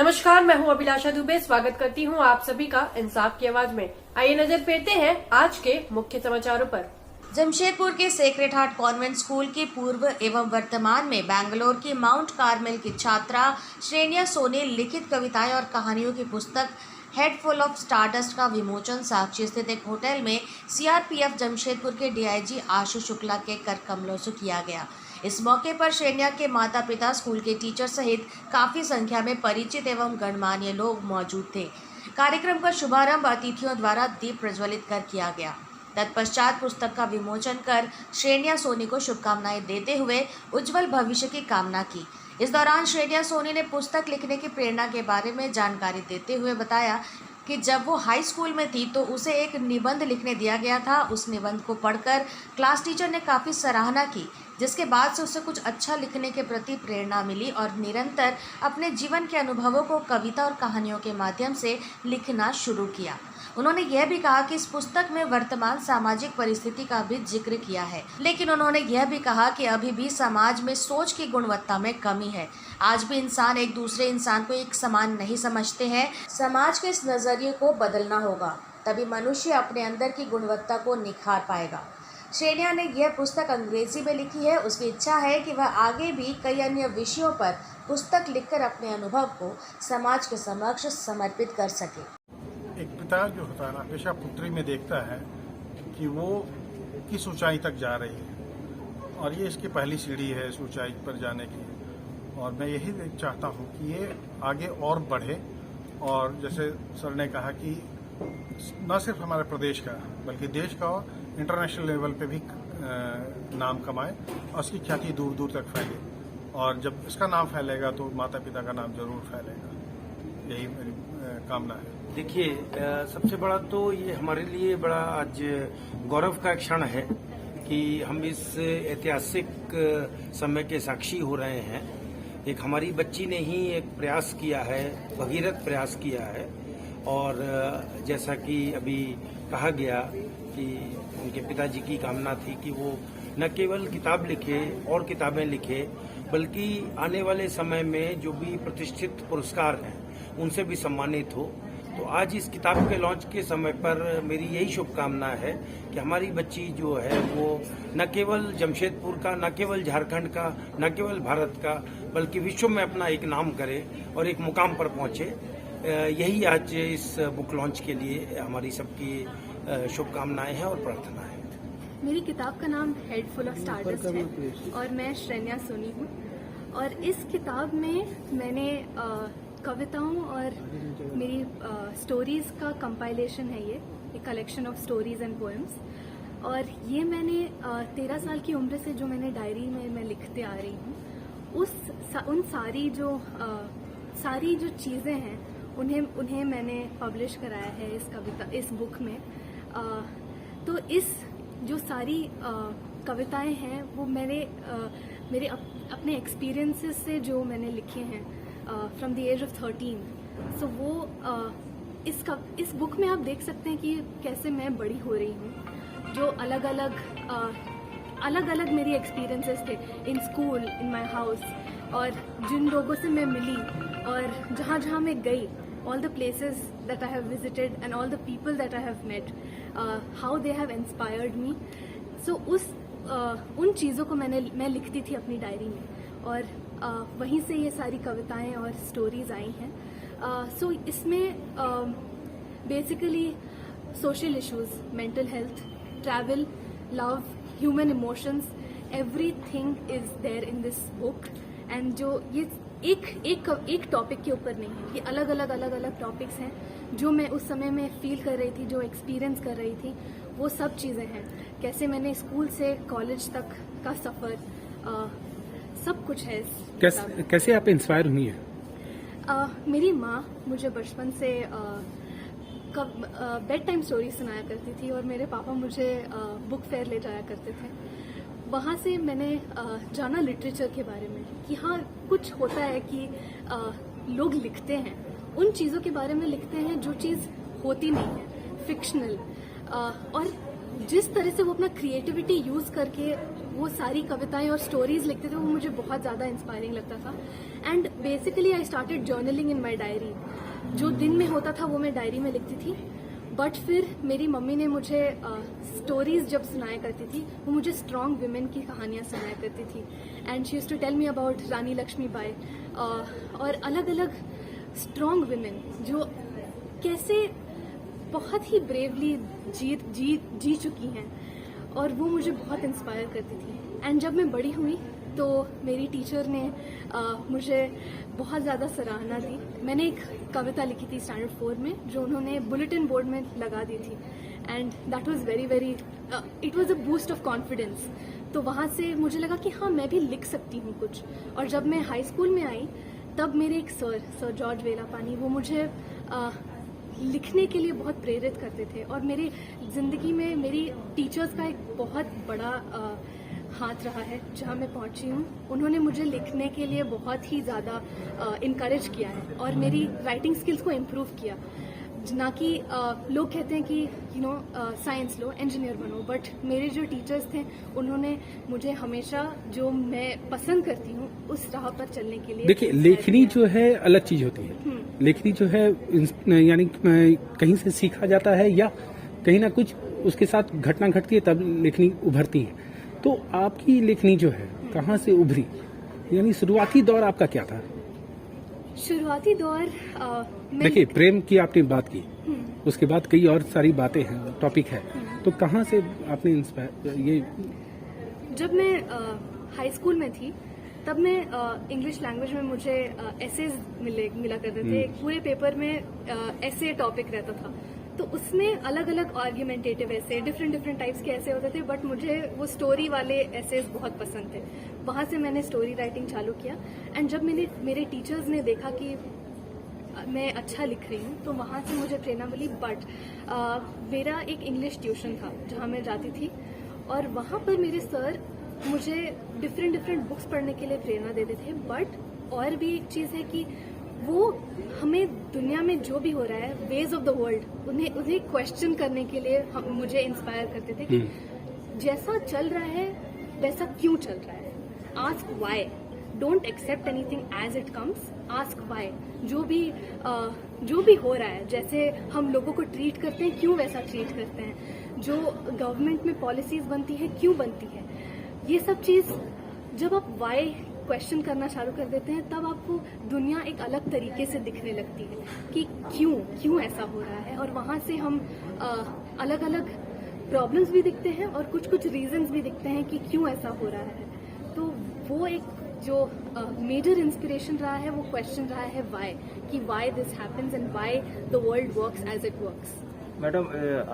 नमस्कार, मैं हूं अभिलाषा दुबे। स्वागत करती हूं आप सभी का इंसाफ की आवाज में। आइए नजर फेरते हैं आज के मुख्य समाचारों पर। जमशेदपुर के सेक्रेड हार्ट कॉन्वेंट स्कूल की पूर्व एवं वर्तमान में बैंगलोर की माउंट कार्मेल की छात्रा श्रेनिया सोनी लिखित कविताएं और कहानियों की पुस्तक हेड फुल ऑफ स्टारडस्ट का विमोचन साक्षी स्थित एक होटल में सीआरपीएफ जमशेदपुर के डीआईजी आशु शुक्ला के कर कमलों से किया गया। इस मौके पर श्रेनिया के माता पिता, स्कूल के टीचर सहित काफी संख्या में परिचित एवं गणमान्य लोग मौजूद थे। कार्यक्रम का शुभारंभ अतिथियों द्वारा दीप प्रज्वलित कर किया गया। तत्पश्चात पुस्तक का विमोचन कर श्रेनिया सोनी को शुभकामनाएं देते हुए उज्जवल भविष्य की कामना की। इस दौरान श्रेनिया सोनी ने पुस्तक लिखने की प्रेरणा के बारे में जानकारी देते हुए बताया कि जब वो हाई स्कूल में थी तो उसे एक निबंध लिखने दिया गया था। उस निबंध को पढ़कर क्लास टीचर ने काफ़ी सराहना की, जिसके बाद से उसे कुछ अच्छा लिखने के प्रति प्रेरणा मिली और निरंतर अपने जीवन के अनुभवों को कविता और कहानियों के माध्यम से लिखना शुरू किया। उन्होंने यह भी कहा कि इस पुस्तक में वर्तमान सामाजिक परिस्थिति का भी जिक्र किया है, लेकिन उन्होंने यह भी कहा कि अभी भी समाज में सोच की गुणवत्ता में कमी है। आज भी इंसान एक दूसरे इंसान को एक समान नहीं समझते हैं। समाज के इस नज़रिए को बदलना होगा, तभी मनुष्य अपने अंदर की गुणवत्ता को निखार पाएगा। श्रेनिया ने यह पुस्तक अंग्रेजी में लिखी है। उसकी इच्छा है कि वह आगे भी कई अन्य विषयों पर पुस्तक लिखकर अपने अनुभव को समाज के समक्ष समर्पित कर सके। एक पिता जो होता है ना, हमेशा पुत्री में देखता है कि वो किस ऊंचाई तक जा रही है, और ये इसकी पहली सीढ़ी है इस ऊंचाई पर जाने की। और मैं यही चाहता हूँ कि ये आगे और बढ़े, और जैसे सर ने कहा कि न सिर्फ हमारे प्रदेश का बल्कि देश का और इंटरनेशनल लेवल पे भी नाम कमाए और उसकी ख्याति दूर दूर तक फैले। और जब इसका नाम फैलेगा तो माता पिता का नाम जरूर फैलेगा। यही मेरी कामना है। देखिए, सबसे बड़ा तो ये हमारे लिए बड़ा आज गौरव का क्षण है कि हम इस ऐतिहासिक समय के साक्षी हो रहे हैं। एक हमारी बच्ची ने ही एक प्रयास किया है, भगीरथ प्रयास किया है, और जैसा कि अभी कहा गया कि उनके पिताजी की कामना थी कि वो न केवल किताब लिखे और किताबें लिखे, बल्कि आने वाले समय में जो भी प्रतिष्ठित पुरस्कार हैं उनसे भी सम्मानित हो। तो आज इस किताब के लॉन्च के समय पर मेरी यही शुभकामना है कि हमारी बच्ची जो है वो न केवल जमशेदपुर का, न केवल झारखंड का, न केवल भारत का, बल्कि विश्व में अपना एक नाम करे और एक मुकाम पर पहुंचे। यही आज इस बुक लॉन्च के लिए हमारी सबकी शुभकामनाएं हैं और प्रार्थना है। मेरी किताब का नाम हेड फुल ऑफ स्टारडस्ट है और मैं श्रेनिया सोनी हूँ। और इस किताब में मैंने कविताओं और मेरी स्टोरीज का कंपाइलेशन है। ये एक collection of stories and poems. और ये मैंने 13 साल की उम्र से जो मैंने डायरी में मैं लिखते आ रही हूँ, उन सारी जो चीज़ें हैं उन्हें मैंने पब्लिश कराया है इस बुक में। तो इस जो सारी कविताएं हैं वो मेरे अपने एक्सपीरियंसेस से जो मैंने लिखे हैं फ्रॉम द एज ऑफ 13। सो वो इस बुक में आप देख सकते हैं कि कैसे मैं बड़ी हो रही हूँ। जो अलग अलग मेरी एक्सपीरियंसेस थे in school, in my house, और जिन लोगों से मैं मिली और जहाँ मैं गई, all the places that I have visited and all the people that I have met, how they have inspired me. So उन चीज़ों को मैं लिखती थी अपनी डायरी में, और वहीं से ये सारी कविताएं और स्टोरीज आई हैं। सो इसमें basically social issues, mental health, travel, love, human emotions, everything is there in this book. And जो ये एक टॉपिक के ऊपर नहीं है, ये अलग अलग टॉपिक्स हैं जो मैं उस समय में फील कर रही थी, जो एक्सपीरियंस कर रही थी, वो सब चीज़ें हैं। कैसे मैंने स्कूल से कॉलेज तक का सफ़र, सब कुछ है। कैसे आप इंस्पायर हुई हैं? मेरी माँ मुझे बचपन से बेड टाइम स्टोरी सुनाया करती थी, और मेरे पापा मुझे बुक फेयर ले जाया करते थे। वहाँ से मैंने जाना लिटरेचर के बारे में कि हाँ, कुछ होता है कि लोग लिखते हैं, उन चीज़ों के बारे में लिखते हैं जो चीज़ होती नहीं है, फिक्शनल। और जिस तरह से वो अपना क्रिएटिविटी यूज करके वो सारी कविताएं और स्टोरीज लिखते थे, वो मुझे बहुत ज्यादा इंस्पायरिंग लगता था. And basically I started journaling in my diary. जो दिन में होता था वो मैं डायरी में लिखती थी. बट फिर मेरी मम्मी ने मुझे स्टोरीज जब सुनाया करती थी, वो मुझे स्ट्रॉन्ग विमेन की कहानियां सुनाया करती थी. And she used to tell me about Rani Lakshmibai और अलग अलग स्ट्रॉन्ग विमेन जो कैसे बहुत ही ब्रेवली जी चुकी हैं, और वो मुझे बहुत इंस्पायर करती थी. एंड जब मैं बड़ी हुई तो मेरी टीचर ने मुझे बहुत ज़्यादा सराहना दी. मैंने एक कविता लिखी थी स्टैंडर्ड 4 में, जो उन्होंने बुलेटिन बोर्ड में लगा दी थी. And that was very it was a boost of confidence. तो वहाँ से मुझे लगा कि हाँ, मैं भी लिख सकती हूँ कुछ. और जब मैं हाई स्कूल में आई तब मेरे एक सर जॉर्ज वेलापानी, वो मुझे लिखने के लिए बहुत प्रेरित करते थे. और मेरी जिंदगी में मेरी टीचर्स का एक बहुत बड़ा हाथ रहा है जहाँ मैं पहुँची हूँ. उन्होंने मुझे लिखने के लिए बहुत ही ज़्यादा इनकरेज किया है और मेरी राइटिंग स्किल्स को इम्प्रूव किया. ना कि लोग कहते हैं कि साइंस लो, इंजीनियर बनो, बट मेरे जो टीचर्स थे उन्होंने मुझे हमेशा जो मैं पसंद करती हूँ उस राह पर चलने के लिए. देखिए, लेखनी जो है अलग चीज होती है. लेखनी जो है यानी कहीं से सीखा जाता है या कहीं ना कुछ उसके साथ घटना घटती है तब लेखनी उभरती है. तो आपकी लेखनी जो है कहाँ से उभरी, यानी शुरुआती दौर आपका क्या था? शुरुआती दौर देखिए, प्रेम की आपने बात की, उसके बाद कई और सारी बातें हैं, टॉपिक है, तो कहाँ से आपने इंस्पायर ये? जब मैं हाई स्कूल में थी तब मैं इंग्लिश लैंग्वेज में मुझे एसेज मिला करते थे. पूरे पेपर में एसे टॉपिक रहता था, तो उसमें अलग अलग आर्ग्यूमेंटेटिव ऐसे डिफरेंट टाइप्स के ऐसे होते थे. बट मुझे वो स्टोरी वाले ऐसेज बहुत पसंद थे. वहाँ से मैंने स्टोरी राइटिंग चालू किया. एंड जब मेरे टीचर्स ने देखा कि मैं अच्छा लिख रही हूँ तो वहाँ से मुझे प्रेरणा मिली. बट मेरा एक इंग्लिश ट्यूशन था जहाँ मैं जाती थी, और वहाँ पर मेरे सर मुझे डिफरेंट बुक्स पढ़ने के लिए प्रेरणा देते थे. बट और भी एक चीज़ है कि वो हमें दुनिया में जो भी हो रहा है, वेज ऑफ द वर्ल्ड, उन्हें क्वेश्चन करने के लिए मुझे इंस्पायर करते थे कि जैसा चल रहा है वैसा क्यों चल रहा है. Ask why, don't accept anything as it comes, ask why. जो भी हो रहा है, जैसे हम लोगों को ट्रीट करते हैं क्यों वैसा ट्रीट करते हैं, जो गवर्नमेंट में पॉलिसीज बनती है क्यों बनती है, ये सब चीज़ जब आप वाई क्वेश्चन करना चालू कर देते हैं तब आपको दुनिया एक अलग तरीके से दिखने लगती है कि क्यों ऐसा हो रहा है. और वहाँ से हम अलग अलग प्रॉब्लम्स भी दिखते हैं और कुछ रीजंस भी दिखते हैं कि क्यों ऐसा हो रहा है. तो वो एक जो मेजर इंस्पिरेशन रहा है, वो क्वेश्चन रहा है वाई, कि why this happens and why the world works as it works. Madam,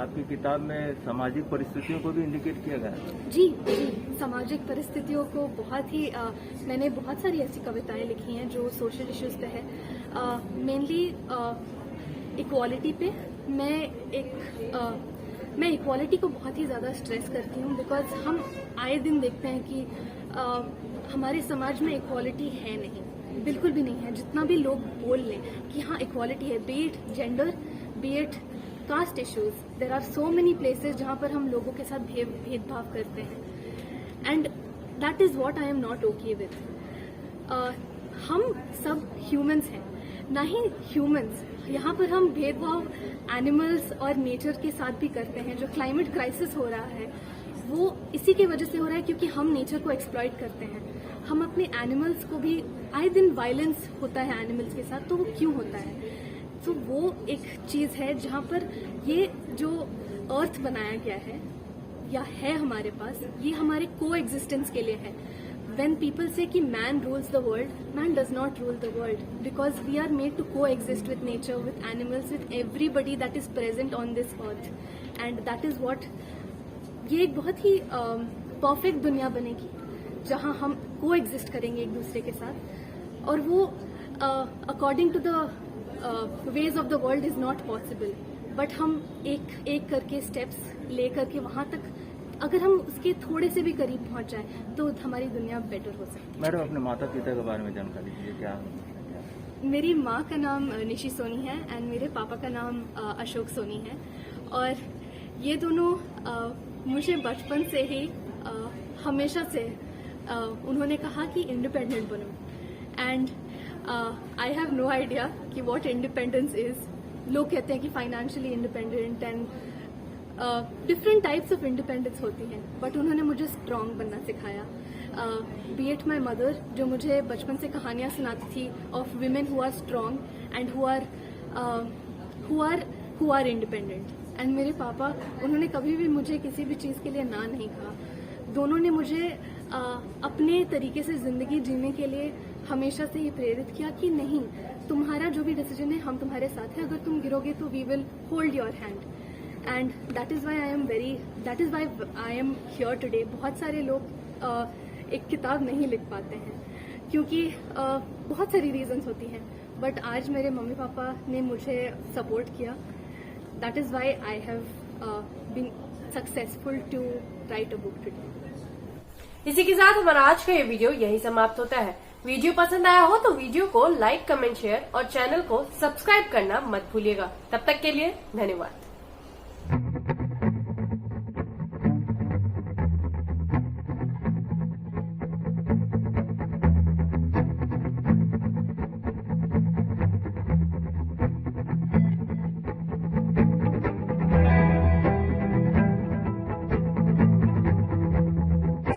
आपकी किताब में सामाजिक परिस्थितियों को भी इंडिकेट किया गया है? जी, सामाजिक परिस्थितियों को बहुत ही मैंने बहुत सारी ऐसी कविताएं लिखी हैं जो सोशल इश्यूज पे है. मेनली इक्वालिटी पे. मैं इक्वालिटी को बहुत ही ज़्यादा स्ट्रेस करती हूँ, बिकॉज हम आए दिन देखते हैं कि हमारे समाज में इक्वालिटी है नहीं, बिल्कुल भी नहीं है. जितना भी लोग बोल लें कि हाँ इक्वालिटी है, be it gender, be it caste issues, there are so many places जहाँ पर हम लोगों के साथ भेदभाव करते हैं. And that is what I am not okay with. हम सब ह्यूमंस हैं, ना ही ह्यूमंस. यहाँ पर हम भेदभाव एनिमल्स और नेचर के साथ भी करते हैं. जो क्लाइमेट क्राइसिस हो रहा है वो इसी की वजह से हो रहा है क्योंकि हम नेचर को एक्सप्लॉइट करते हैं. हम अपने एनिमल्स को भी, आए दिन वायलेंस होता है एनिमल्स के साथ, तो वो क्यों होता है. तो वो एक चीज़ है जहाँ पर ये जो अर्थ बनाया गया है या है हमारे पास, ये हमारे को एग्जिस्टेंस के लिए है. When people say कि man rules the world, man does not rule the world, because we are made to coexist with nature, with animals, with everybody that is present on this earth, and that is what, ये एक बहुत ही perfect दुनिया बनेगी जहाँ हम coexist करेंगे एक दूसरे के साथ. और वो according to the ways of the world is not possible. But हम एक करके स्टेप्स ले करके वहाँ तक अगर हम उसके थोड़े से भी करीब पहुँच जाए तो हमारी दुनिया बेटर हो सकती है. मैडम, अपने माता पिता के बारे में जानकारी दीजिए. क्या? मेरी माँ का नाम निशी सोनी है एंड मेरे पापा का नाम अशोक सोनी है. और ये दोनों मुझे बचपन से ही हमेशा से उन्होंने कहा कि इंडिपेंडेंट बनो and I have no idea कि व्हाट इंडिपेंडेंस इज। लोग कहते हैं कि financially independent and different types of independence होती हैं, बट उन्होंने मुझे स्ट्रांग बनना सिखाया। बी इट माई मदर, जो मुझे बचपन से कहानियां सुनाती थी of women who are strong and who are independent, and मेरे पापा, उन्होंने कभी भी मुझे किसी भी चीज़ के लिए ना नहीं कहा। दोनों ने मुझे अपने तरीके से ज़िंदगी जीने के लिए हमेशा से ही प्रेरित किया कि नहीं, तुम्हारा जो भी डिसीजन है हम तुम्हारे साथ हैं, अगर तुम गिरोगे तो we will hold your hand. And that is why I am here today. बहुत सारे लोग एक किताब नहीं लिख पाते हैं क्योंकि बहुत सारी रीजंस होती हैं, बट आज मेरे मम्मी पापा ने मुझे सपोर्ट किया। That is why I have been successful to write a book today. इसी के साथ हमारा आज का ये वीडियो यही समाप्त होता है। वीडियो पसंद आया हो तो वीडियो को लाइक, कमेंट, शेयर और चैनल को सब्सक्राइब करना मत भूलिएगा। तब तक के लिए धन्यवाद।